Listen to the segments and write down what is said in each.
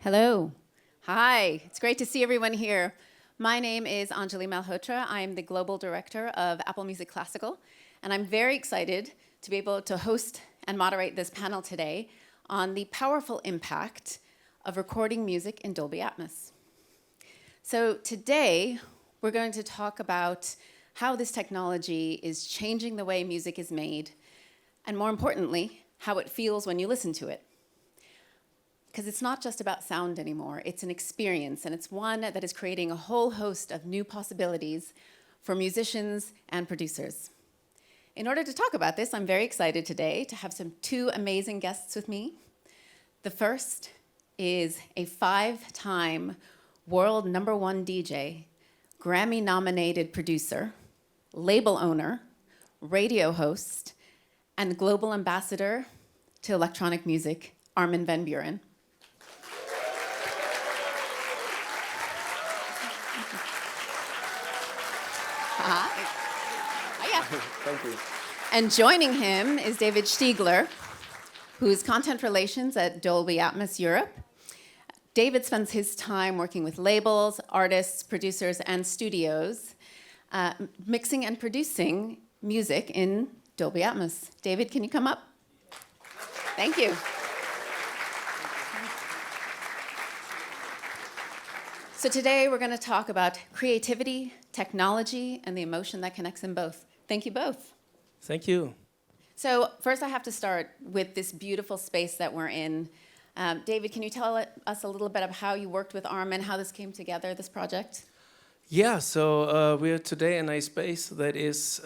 Hello. Hi. It's great to see everyone here. My name is Anjali Malhotra. I'm the Global Director of Apple Music Classical, and I'm very excited to be able to host and moderate this panel today on the powerful impact of recording music in Dolby Atmos. So today, we're going to talk about how this technology is changing the way music is made, and more importantly, how it feels when you listen to it. Because it's not just about sound anymore, it's an experience, and it's one that is creating a whole host of new possibilities for musicians and producers. In order to talk about this, I'm very excited today to have two amazing guests with me. The first is a 5-time world #1 DJ, Grammy-nominated producer, label owner, radio host, and global ambassador to electronic music, Armin van Buuren. Thank you. And joining him is David Stiegler, who's content relations at Dolby Atmos Europe. David spends his time working with labels, artists, producers, and studios, mixing and producing music in Dolby Atmos. David, can you come up? Thank you. So today we're going to talk about creativity, technology, and the emotion that connects them both. Thank you both. Thank you. So first I have to start with this beautiful space that we're in. David, can you tell us a little bit about how you worked with Armin, how this came together, this project? Yeah, so we're today in a space that is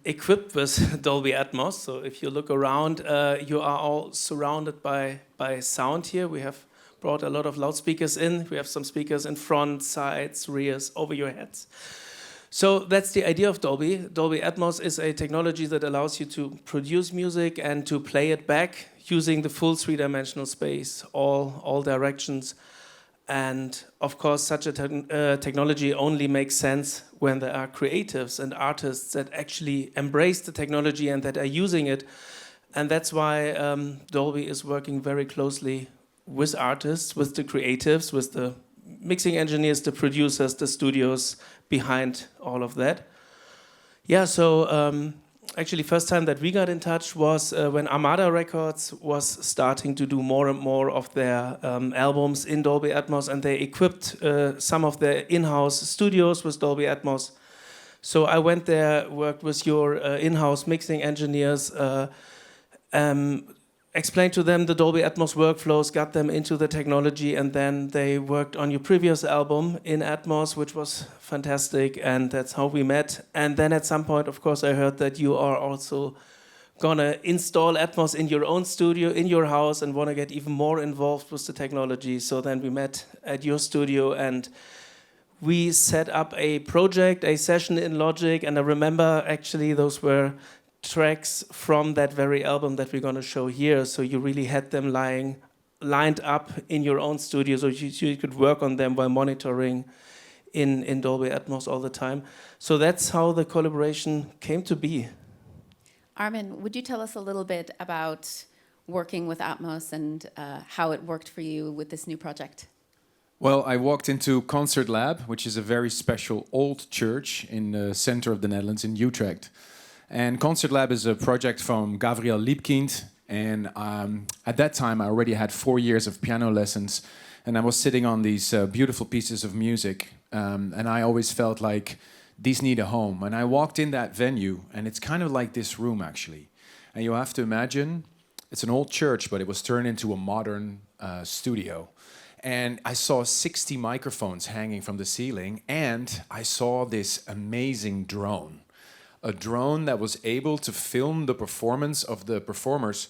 equipped with Dolby Atmos. So if you look around, you are all surrounded by sound here. We have brought a lot of loudspeakers in. We have some speakers in front, sides, rears, over your heads. So that's the idea of Dolby. Dolby Atmos is a technology that allows you to produce music and to play it back using the full three-dimensional space, all directions. And of course, such a technology only makes sense when there are creatives and artists that actually embrace the technology and that are using it. And that's why Dolby is working very closely with artists, with the creatives, with the mixing engineers, the producers, the studios behind all of that. Yeah, so actually first time that we got in touch was when Armada Records was starting to do more and more of their albums in Dolby Atmos, and they equipped some of their in-house studios with Dolby Atmos. So I went there, worked with your in-house mixing engineers, explained to them the Dolby Atmos workflows, got them into the technology, and then they worked on your previous album in Atmos, which was fantastic, and that's how we met. And then at some point, of course, I heard that you are also gonna install Atmos in your own studio, in your house, and wanna get even more involved with the technology. So then we met at your studio, and we set up a project, a session in Logic, and I remember actually those were tracks from that very album that we're going to show here. So you really had them lined up in your own studio, so you could work on them while monitoring in Dolby Atmos all the time. So that's how the collaboration came to be. Armin, would you tell us a little bit about working with Atmos and how it worked for you with this new project? Well, I walked into Concert Lab, which is a very special old church in the center of the Netherlands, in Utrecht. And Concert Lab is a project from Gabriel Liebkind, and at that time I already had 4 years of piano lessons, and I was sitting on these beautiful pieces of music, and I always felt like these need a home. And I walked in that venue, and it's kind of like this room actually. And you have to imagine, it's an old church, but it was turned into a modern studio. And I saw 60 microphones hanging from the ceiling, and I saw this amazing drone. A drone that was able to film the performance of the performers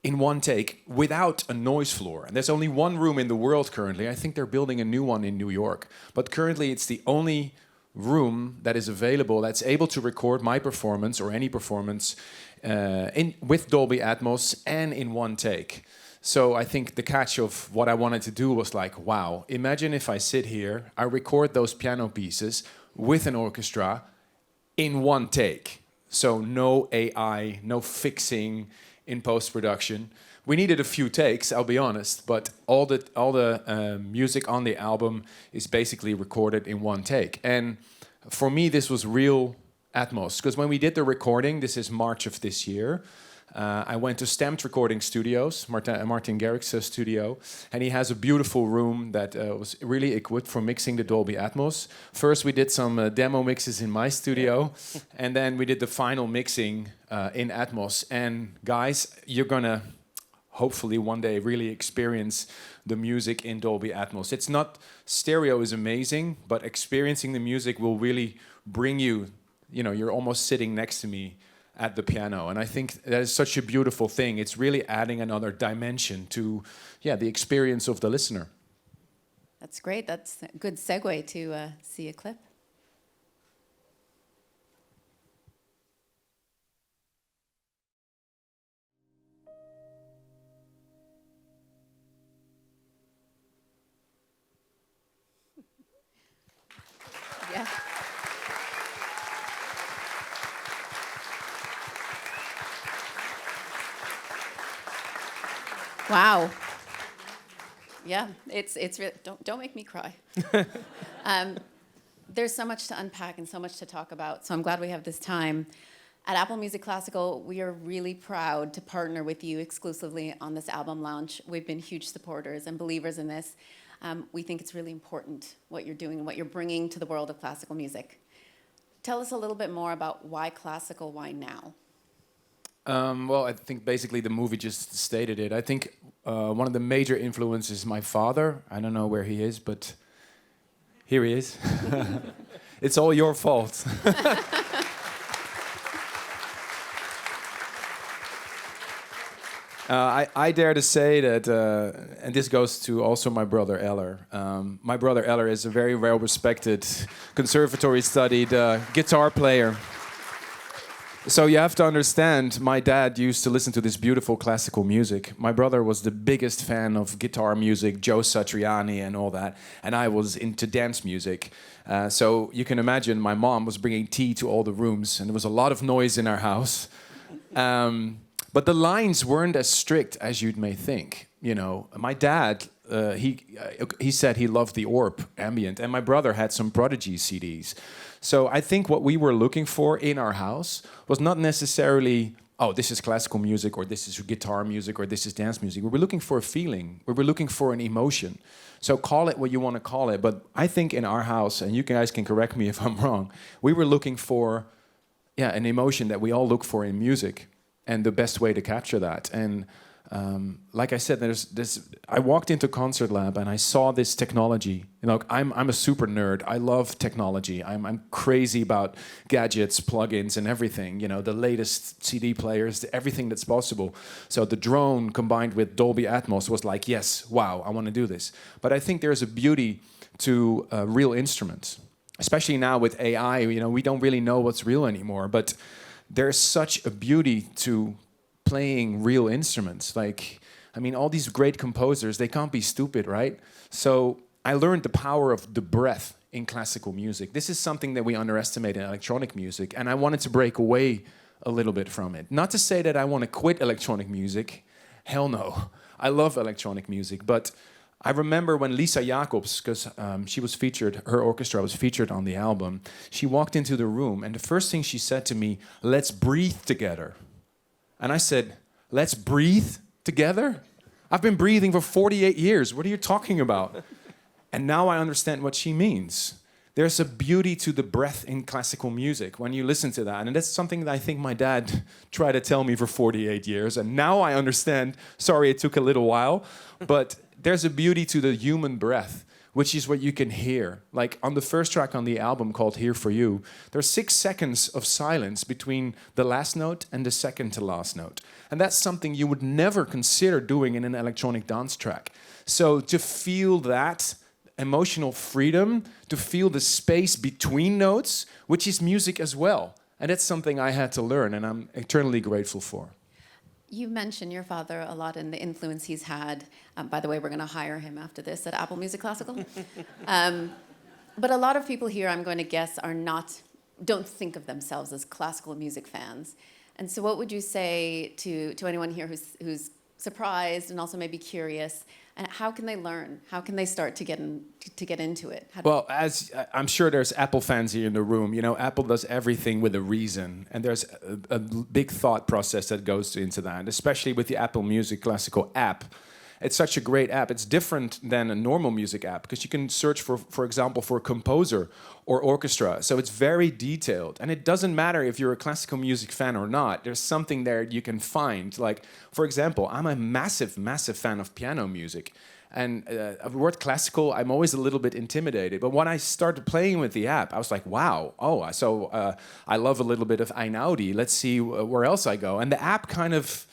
in one take without a noise floor. And there's only one room in the world currently. I think they're building a new one in New York. But currently it's the only room that is available that's able to record my performance or any performance with Dolby Atmos and in one take. So I think the catch of what I wanted to do was like, wow, imagine if I sit here, I record those piano pieces with an orchestra in one take. So no AI, no fixing in post-production, we needed a few takes, I'll be honest, but all the music on the album is basically recorded in one take. And for me, this was real Atmos, because when we did the recording, this is March of this year, I went to Stamped Recording Studios, Martin Garrix's studio, and he has a beautiful room that was really equipped for mixing the Dolby Atmos. First, we did some demo mixes in my studio, and then we did the final mixing in Atmos. And guys, you're gonna hopefully one day really experience the music in Dolby Atmos. It's not, stereo is amazing, but experiencing the music will really bring you, you know, you're almost sitting next to me at the piano, and I think that is such a beautiful thing. It's really adding another dimension to, the experience of the listener. That's great. That's a good segue to see a clip. Yeah. Wow. Yeah, it's really, don't make me cry. There's so much to unpack and so much to talk about, so I'm glad we have this time. At Apple Music Classical, we are really proud to partner with you exclusively on this album launch. We've been huge supporters and believers in this. We think it's really important what you're doing and what you're bringing to the world of classical music. Tell us a little bit more about why classical, why now? Well, I think basically the movie just stated it. I think one of the major influences is my father. I don't know where he is, but here he is. It's all your fault. I dare to say that, and this goes to also my brother Eller. My brother Eller is a very well-respected, conservatory-studied guitar player. So you have to understand, my dad used to listen to this beautiful classical music. My brother was the biggest fan of guitar music, Joe Satriani and all that, and I was into dance music. So you can imagine my mom was bringing tea to all the rooms, and there was a lot of noise in our house. But the lines weren't as strict as you may think. You know, my dad, he said he loved the Orb ambient, and my brother had some Prodigy CDs. So I think what we were looking for in our house was not necessarily, oh, this is classical music, or this is guitar music, or this is dance music. We were looking for a feeling. We were looking for an emotion. So call it what you want to call it. But I think in our house, and you guys can correct me if I'm wrong, we were looking for, an emotion that we all look for in music, and the best way to capture that. And like I said, there's this. I walked into Concert Lab and I saw this technology. You know, I'm a super nerd. I love technology. I'm crazy about gadgets, plugins, and everything. You know, the latest CD players, everything that's possible. So the drone combined with Dolby Atmos was like, yes, wow, I want to do this. But I think there's a beauty to real instruments, especially now with AI. You know, we don't really know what's real anymore. But there's such a beauty to playing real instruments. Like, I mean, all these great composers, they can't be stupid, right? So I learned the power of the breath in classical music. This is something that we underestimate in electronic music, and I wanted to break away a little bit from it. Not to say that I want to quit electronic music. Hell no. I love electronic music, but I remember when Lisa Jacobs, because she was featured, her orchestra was featured on the album, she walked into the room, and the first thing she said to me, "Let's breathe together." And I said, "Let's breathe together? I've been breathing for 48 years. What are you talking about?" And now I understand what she means. There's a beauty to the breath in classical music when you listen to that. And that's something that I think my dad tried to tell me for 48 years. And now I understand. Sorry, it took a little while. But there's a beauty to the human breath, which is what you can hear. Like on the first track on the album called Here For You, there's 6 seconds of silence between the last note and the second to last note. And that's something you would never consider doing in an electronic dance track. So to feel that emotional freedom, to feel the space between notes, which is music as well. And that's something I had to learn, and I'm eternally grateful for. You mentioned your father a lot and the influence he's had. By the way, we're going to hire him after this at Apple Music Classical. But a lot of people here, I'm going to guess, don't think of themselves as classical music fans. And so what would you say to anyone here who's surprised and also maybe curious. And how can they learn? How can they start to get into it? Well, as I'm sure there's Apple fans here in the room, you know, Apple does everything with a reason, and there's a big thought process that goes into that, especially with the Apple Music Classical app. It's such a great app. It's different than a normal music app because you can search for example, for a composer or orchestra. So it's very detailed. And it doesn't matter if you're a classical music fan or not. There's something there you can find. Like, for example, I'm a massive, massive fan of piano music. And the word classical, I'm always a little bit intimidated. But when I started playing with the app, I was like, wow, I love a little bit of Einaudi. Let's see where else I go. And the app kind of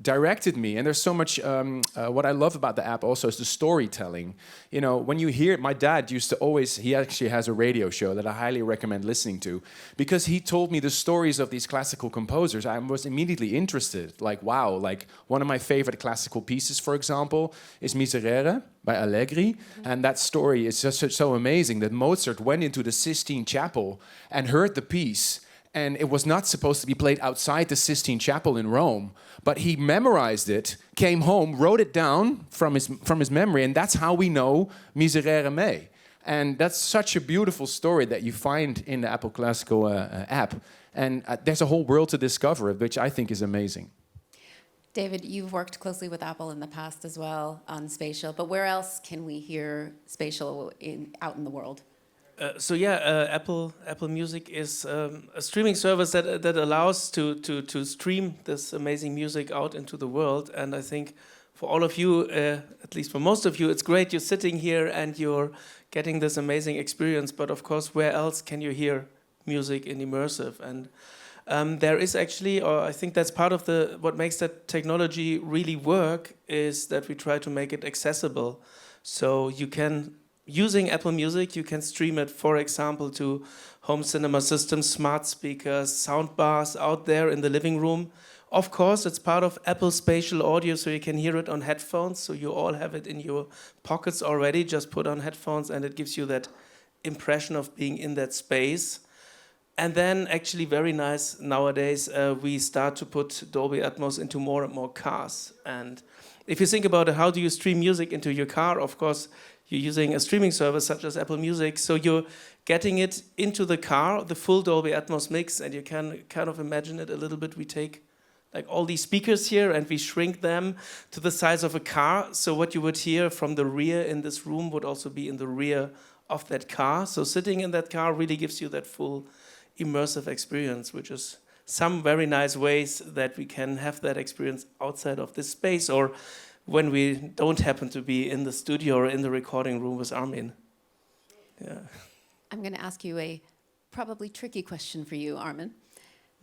directed me, and there's so much what I love about the app also is the storytelling. You know, when you hear, my dad used to always, he actually has a radio show that I highly recommend listening to, because he told me the stories of these classical composers. I was immediately interested, like, wow, like one of my favorite classical pieces, for example, is Miserere by Allegri, and that story is just so amazing that Mozart went into the Sistine Chapel and heard the piece. And it was not supposed to be played outside the Sistine Chapel in Rome, but he memorized it, came home, wrote it down from his memory, and that's how we know Miserere Me. And that's such a beautiful story that you find in the Apple Classical app. And there's a whole world to discover, which I think is amazing. David, you've worked closely with Apple in the past as well on Spatial, but where else can we hear Spatial out in the world? Apple Music is a streaming service that allows to stream this amazing music out into the world. And I think for all of you, at least for most of you, it's great you're sitting here and you're getting this amazing experience. But of course, where else can you hear music in immersive? And there is actually, or I think that's part of what makes that technology really work, is that we try to make it accessible. So you can, using Apple Music, you can stream it, for example, to home cinema systems, smart speakers, sound bars out there in the living room. Of course, it's part of Apple Spatial Audio, so you can hear it on headphones. So you all have it in your pockets already. Just put on headphones, and it gives you that impression of being in that space. And then, actually, very nice nowadays, we start to put Dolby Atmos into more and more cars. And if you think about it, how do you stream music into your car? Of course, you're using a streaming service such as Apple Music, so you're getting it into the car, the full Dolby Atmos mix, and you can kind of imagine it a little bit. We take like all these speakers here and we shrink them to the size of a car, so what you would hear from the rear in this room would also be in the rear of that car. So sitting in that car really gives you that full immersive experience, which is some very nice ways that we can have that experience outside of this space, or when we don't happen to be in the studio or in the recording room with Armin. Yeah. I'm going to ask you a probably tricky question for you, Armin.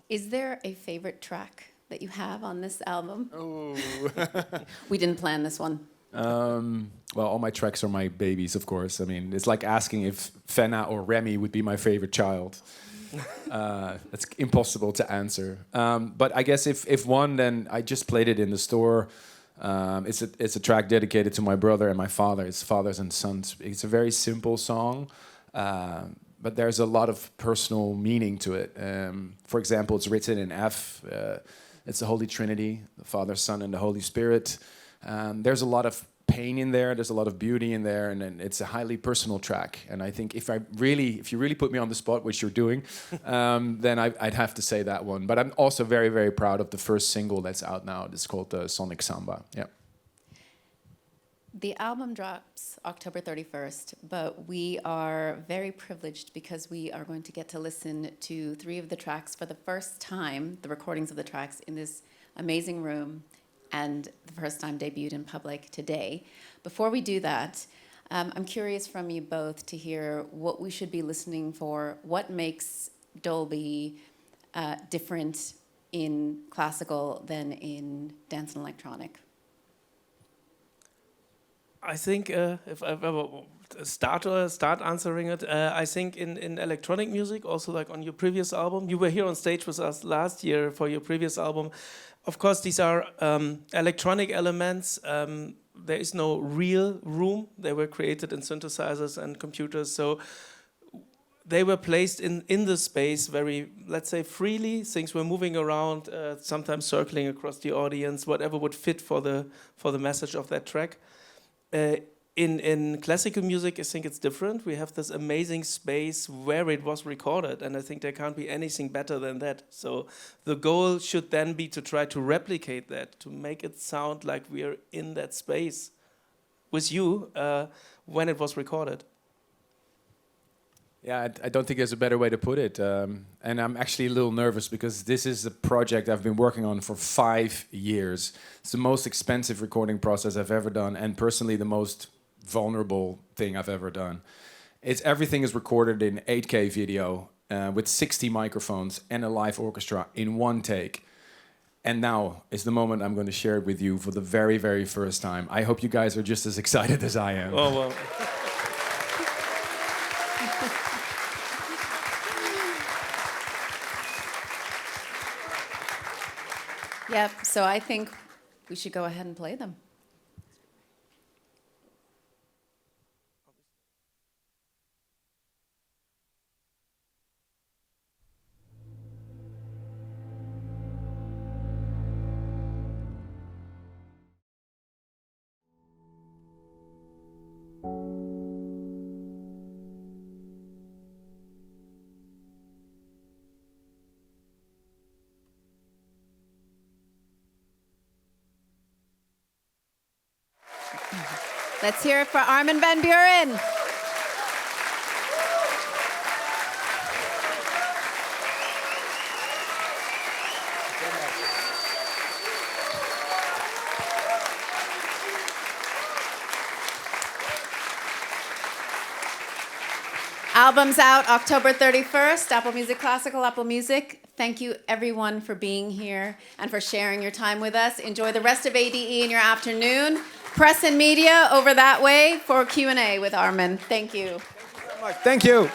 Is there a favorite track that you have on this album? Oh. We didn't plan this one. Well, all my tracks are my babies, of course. I mean, it's like asking if Fenna or Remy would be my favorite child. That's impossible to answer. But I guess if one, then I just played it in the store. It's a track dedicated to my brother and my father. It's Fathers and Sons. It's a very simple song, but there's a lot of personal meaning to it. For example, it's written in F. It's the Holy Trinity, the Father, Son, and the Holy Spirit. There's a lot of pain in there. There's a lot of beauty in there, and it's a highly personal track. And I think if you really put me on the spot, which you're doing, then I'd have to say that one. But I'm also very, very proud of the first single that's out now. It's called Sonic Samba. Yeah. The album drops October 31st, but we are very privileged because we are going to get to listen to 3 of the tracks for the first time, the recordings of the tracks in this amazing room, and the first time debuted in public today. Before we do that, I'm curious from you both to hear what we should be listening for, what makes Dolby different in classical than in dance and electronic. I think if I start answering it, I think in electronic music, also like on your previous album, you were here on stage with us last year for your previous album. Of course, these are electronic elements. There is no real room. They were created in synthesizers and computers. So they were placed in the space very, let's say, freely. Things were moving around, sometimes circling across the audience, whatever would fit for the message of that track. In classical music, I think it's different. We have this amazing space where it was recorded, and I think there can't be anything better than that. So the goal should then be to try to replicate that, to make it sound like we are in that space with you when it was recorded. Yeah, I don't think there's a better way to put it. And I'm actually a little nervous because this is a project I've been working on for 5 years. It's the most expensive recording process I've ever done, and personally the most vulnerable thing I've ever done. Everything is recorded in 8K video with 60 microphones and a live orchestra in one take. And now is the moment I'm going to share it with you for the very, very first time. I hope you guys are just as excited as I am. Oh, well. Yep, so I think we should go ahead and play them. Let's hear it for Armin van Buuren. Album's out October 31st, Apple Music Classical, Apple Music. Thank you everyone for being here and for sharing your time with us. Enjoy the rest of ADE in your afternoon. Press and media over that way for Q&A with Armin. Thank you. Thank you so much. Thank you.